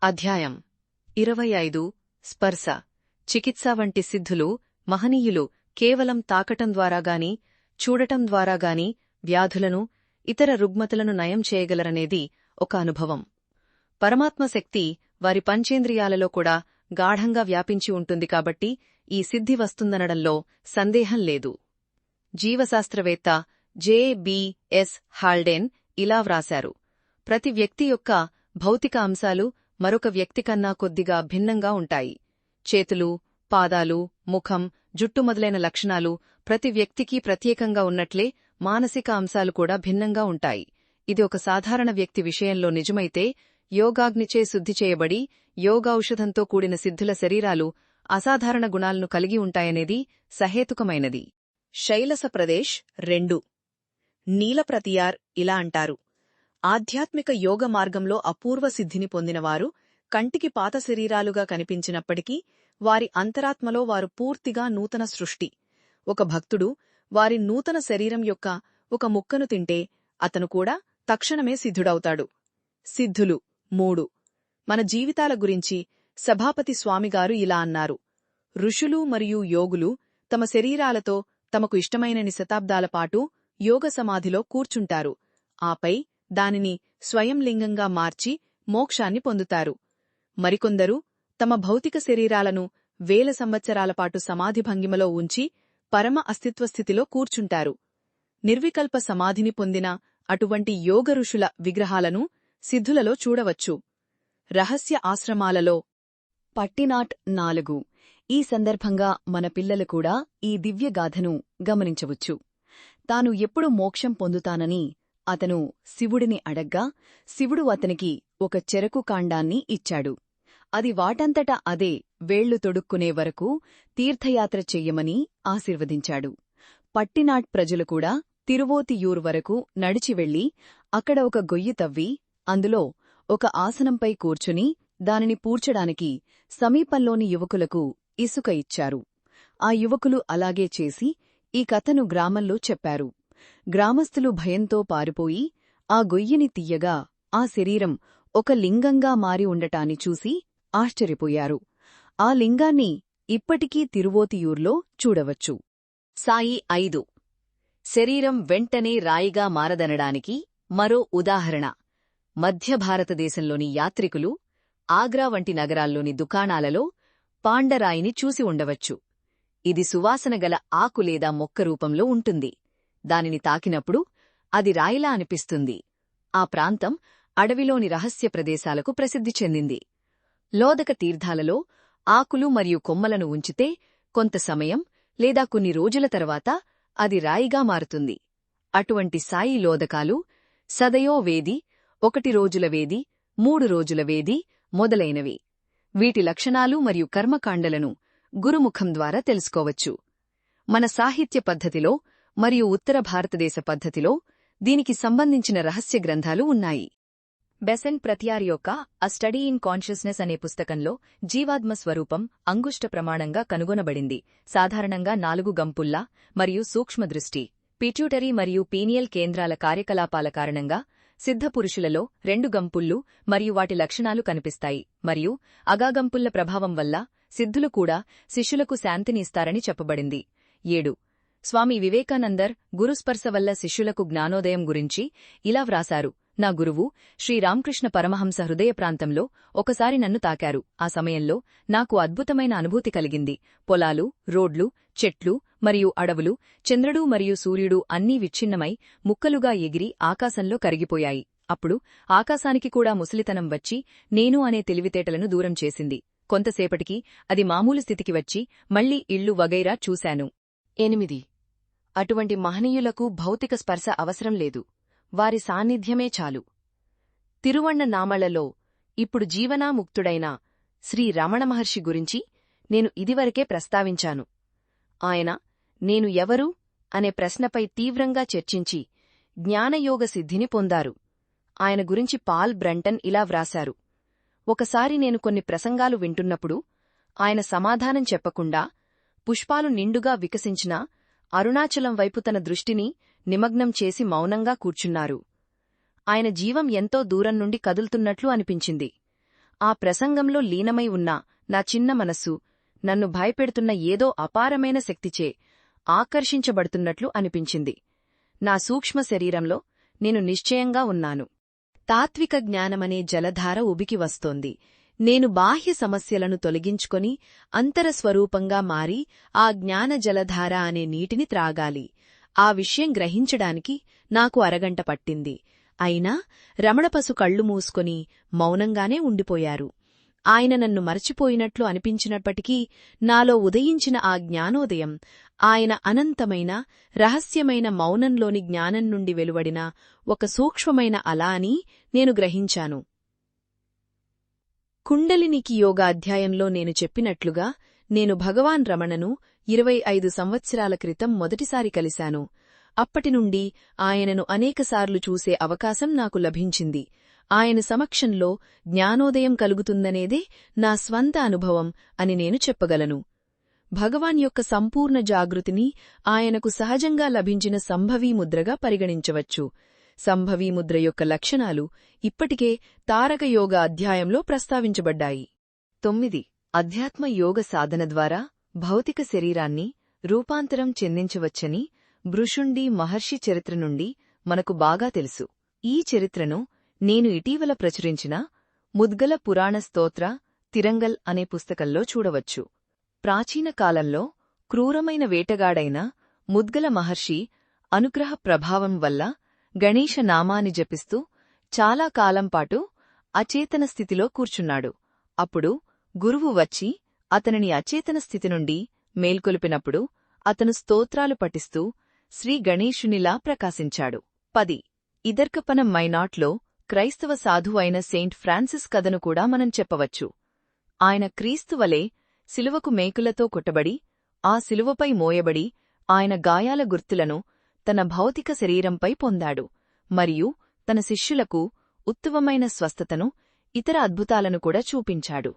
అధ్యాయం 25 స్పర్శ చికిత్స వంటి సిద్ధులు మహనీయులు కేవలం తాకటం ద్వారాగాని చూడటం ద్వారాగాని వ్యాధులను ఇతర రుగ్మతలను నయం చేయగలరనేది ఒక అనుభవం. పరమాత్మ శక్తి వారి పంచేంద్రియాలలో కూడా గాఢంగా వ్యాపించి ఉంటుంది కాబట్టి ఈ సిద్ధి వస్తుందనడంలో సందేహం లేదు. జీవశాస్త్రవేత్త జె.బి.ఎస్. హాల్డేన్ ఇలా వ్రాశారు: ప్రతి వ్యక్తి యొక్క భౌతిక అంశాలు మరొక వ్యక్తి కన్నా కొద్దిగా భిన్నంగా ఉంటాయి. చేతులు, పాదాలు, ముఖం, జుట్టు మొదలైన లక్షణాలు ప్రతి వ్యక్తికి ప్రత్యేకంగా ఉన్నట్లే మానసిక అంశాలు కూడా భిన్నంగా ఉంటాయి. ఇది ఒక సాధారణ వ్యక్తి విషయంలో నిజమైతే, యోగాగ్నిచే శుద్ధి చేయబడి యోగౌషధంతో కూడిన సిద్ధుల శరీరాలు అసాధారణ గుణాలను కలిగి ఉంటాయనేది సహేతుకమైనది. శైలస ప్రదేశ్ 2 నీలప్రతియార్ ఇలా అంటారు: ఆధ్యాత్మిక యోగ మార్గంలో అపూర్వ సిద్ధిని పొందినవారు కంటికి పాత శరీరాలుగా కనిపించినప్పటికీ వారి అంతరాత్మలో వారు పూర్తిగా నూతన సృష్టి. ఒక భక్తుడు వారి నూతన శరీరం యొక్క ఒక ముక్కను తింటే అతను కూడా తక్షణమే సిద్ధుడవుతాడు. సిద్ధులు 3 మన జీవితాల గురించి సభాపతి స్వామిగారు ఇలా అన్నారు: ఋషులు మరియు యోగులు తమ శరీరాలతో తమకు ఇష్టమైనన్ని శతాబ్దాల పాటు యోగ సమాధిలో కూర్చుంటారు. ఆపై దానిని స్వయం లింగంగా మార్చి మోక్షాన్ని పొందుతారు. మరికొందరు తమ భౌతిక శరీరాలను వేల సంవత్సరాలపాటు సమాధి భంగిమలో ఉంచి పరమ అస్తిత్వస్థితిలో కూర్చుంటారు. నిర్వికల్ప సమాధిని పొందిన అటువంటి యోగ ఋషుల విగ్రహాలను సిద్ధులలో చూడవచ్చు. రహస్య ఆశ్రమాలలో పట్టినాట్ 4 ఈ సందర్భంగా మన పిల్లలు కూడా ఈ దివ్యగాథను గమనించవచ్చు. తాను ఎప్పుడు మోక్షం పొందుతానని అతను శివుడిని అడగ్గా శివుడు అతనికి ఒక చెరకు కాండాన్ని ఇచ్చాడు. అది వాటంతటా అదే వేళ్లు తొడుక్కునే వరకు తీర్థయాత్ర చెయ్యమని ఆశీర్వదించాడు. పట్టినాట్ ప్రజలు కూడా తిరువోతియూర్ వరకు నడిచి వెళ్లి అక్కడ ఒక గొయ్యి తవ్వి అందులో ఒక ఆసనంపై కూర్చుని దానిని పూడ్చడానికి సమీపంలోని యువకులకు ఇసుక ఇచ్చారు. ఆ యువకులు అలాగే చేసి ఈ కథను గ్రామంలో చెప్పారు. గ్రామస్థులు భయంతో పారిపోయి ఆ గొయ్యిని తీయగా ఆ శరీరం ఒక లింగంగా మారి ఉండటాన్ని చూసి ఆశ్చర్యపోయారు. ఆ లింగాన్ని ఇప్పటికీ తిరువోతియూర్లో చూడవచ్చు. సాయి 5 శరీరం వెంటనే రాయిగా మారదనడానికి మరో ఉదాహరణ. మధ్య భారతదేశంలోని యాత్రికులు ఆగ్రా వంటి నగరాల్లోని దుకాణాలలో పాండరాయిని చూసి ఉండవచ్చు. ఇది సువాసనగల ఆకు లేదా మొక్క రూపంలో ఉంటుంది. దానిని తాకినప్పుడు అది రాయిలా అనిపిస్తుంది. ఆ ప్రాంతం అడవిలోని రహస్య ప్రదేశాలకు ప్రసిద్ధి చెందింది. లోదక తీర్థాలలో ఆకులు మరియు కొమ్మలను ఉంచితే కొంత సమయం లేదా కొన్ని రోజుల తర్వాత అది రాయిగా మారుతుంది. అటువంటి సాయి లోదకాలు సదయో వేది, 1 రోజుల వేది, 3 రోజుల వేది మొదలైనవి. వీటి లక్షణాలు మరియు కర్మకాండలను గురుముఖం ద్వారా తెలుసుకోవచ్చు. మన సాహిత్య పద్ధతిలో మరియు ఉత్తర భారతదేశ పద్ధతిలో దీనికి సంబంధించిన రహస్య గ్రంథాలు ఉన్నాయి. బెసెంట్ ప్రత్యార్ యొక్క అ స్టడీ ఇన్ కాన్షియస్నెస్ అనే పుస్తకంలో జీవాత్మ స్వరూపం అంగుష్ట ప్రమాణంగా కనుగొనబడింది. సాధారణంగా 4 గంపుల్లా మరియు సూక్ష్మదృష్టి పిట్యూటరీ మరియు పీనియల్ కేంద్రాల కార్యకలాపాల కారణంగా సిద్ధపురుషులలో 2 గంపుళ్ళు మరియు వాటి లక్షణాలు కనిపిస్తాయి. మరియు అగాగంపుళ్ల ప్రభావం వల్ల సిద్ధులు కూడా శిష్యులకు శాంతిని ఇస్తారని చెప్పబడింది. 7 స్వామి వివేకానందర్ గురుస్పర్శ వల్ల శిష్యులకు జ్ఞానోదయం గురించి ఇలా వ్రాశారు: నా గురువు శ్రీరామకృష్ణ పరమహంస హృదయ ప్రాంతంలో ఒకసారి నన్ను తాకారు. ఆ సమయంలో నాకు అద్భుతమైన అనుభూతి కలిగింది. పొలాలు, రోడ్లు, చెట్లు మరియు అడవులు, చంద్రుడు మరియు సూర్యుడు అన్నీ విచ్ఛిన్నమై ముక్కలుగా ఎగిరి ఆకాశంలో కరిగిపోయాయి. అప్పుడు ఆకాశానికి కూడా ముసలితనం వచ్చి నేను అనే తెలివితేటలను దూరం చేసింది. కొంతసేపటికి అది మామూలు స్థితికి వచ్చి మళ్లీ ఇళ్లు వగైరా చూశాను. 8 అటువంటి మహనీయులకు భౌతిక స్పర్శ అవసరం లేదు. వారి సాన్నిధ్యమే చాలు. తిరువಣ್ణ నామళ్లలో ఇప్పుడు జీవనాముక్తుడైన శ్రీ రమణ మహర్షి గురించి నేను ఇదివరకే ప్రస్తావించాను. ఆయన నేను ఎవరు అనే ప్రశ్నపై తీవ్రంగా చర్చించి జ్ఞానయోగ సిద్ధిని పొందారు. ఆయన గురించి పాల్ బ్రంటన్ ఇలా వ్రాశారు: ఒకసారి నేను కొన్ని ప్రసంగాలు వింటున్నప్పుడు ఆయన సమాధానం చెప్పకుండా పుష్పాలు నిండుగా వికసించిన అరుణాచలం వైపు తన దృష్టిని నిమగ్నం చేసి మౌనంగా కూర్చున్నారు. ఆయన జీవం ఎంతో దూరం నుండి కదులుతున్నట్లు అనిపించింది. ఆ ప్రసంగంలో లీనమై ఉన్న నా చిన్న మనస్సు నన్ను భయపెడుతున్న ఏదో అపారమైన శక్తిచే ఆకర్షించబడుతున్నట్లు అనిపించింది. నా సూక్ష్మ శరీరంలో నేను నిశ్చయంగా ఉన్నాను. తాత్విక జ్ఞానమనే జలధార ఉబికి వస్తోంది. నేను బాహ్య సమస్యలను తొలగించుకొని అంతరస్వరూపంగా మారి ఆ జ్ఞాన జలధార అనే నీటిని త్రాగాలి. ఆ విషయం గ్రహించడానికి నాకు అరగంట పట్టింది. అయినా రమణపసు కళ్ళు మూసుకొని మౌనంగానే ఉండిపోయారు. ఆయన నన్ను మరచిపోయినట్లు అనిపించినప్పటికీ నాలో ఉదయించిన ఆ జ్ఞానోదయం ఆయన అనంతమైన రహస్యమైన మౌనంలోని జ్ఞానం నుండి వెలువడిన ఒక సూక్ష్మమైన అల అని నేను గ్రహించాను. కుండలినికి యోగా అధ్యాయంలో నేను చెప్పినట్లుగా నేను భగవాన్ రమణను 25 సంవత్సరాల క్రితం మొదటిసారి కలిశాను. అప్పటినుండి ఆయనను అనేకసార్లు చూసే అవకాశం నాకు లభించింది. ఆయన సమక్షంలో జ్ఞానోదయం కలుగుతుందనేదే నా స్వంత అనుభవం అని నేను చెప్పగలను. భగవాన్ యొక్క సంపూర్ణ జాగృతిని ఆయనకు సహజంగా లభించిన సంభవీముద్రగా పరిగణించవచ్చు. సంభవీముద్ర యొక్క లక్షణాలు ఇప్పటికే తారకయోగ అధ్యాయంలో ప్రస్తావించబడ్డాయి. 9 అధ్యాత్మ యోగ సాధన ద్వారా భౌతిక శరీరాన్ని రూపాంతరం చెందించవచ్చని భృషుండి మహర్షి చరిత్ర నుండి మనకు బాగా తెలుసు. ఈ చరిత్రను నేను ఇటీవల ప్రచురించిన ముద్గల పురాణ స్తోత్ర తిరంగల్ అనే పుస్తకంలో చూడవచ్చు. ప్రాచీన కాలంలో క్రూరమైన వేటగాడైన ముద్గల మహర్షి అనుగ్రహ ప్రభావం వల్ల గణేశ నామాన్ని జపిస్తూ చాలా కాలంపాటు అచేతన స్థితిలో కూర్చున్నాడు. అప్పుడు గురువు వచ్చి అతనిని అచేతన స్థితి నుండి మేల్కొలిపినప్పుడు అతను స్తోత్రాలు పఠిస్తూ శ్రీ గణేశునిలా ప్రకాశించాడు. 10 ఇదర్కపన మైనాట్లో క్రైస్తవ సాధువు అయిన సెయింట్ ఫ్రాన్సిస్ కథను కూడా మనం చెప్పవచ్చు. ఆయన క్రీస్తువలే శిలువకు మేకులతో కొట్టబడి ఆ శిలువపై మోయబడి ఆయన గాయాల గుర్తులను తన భౌతిక శరీరంపై పొందాడు మరియు తన శిష్యులకు ఉత్తమమైన స్వస్థతను ఇతర అద్భుతాలను కూడా చూపించాడు.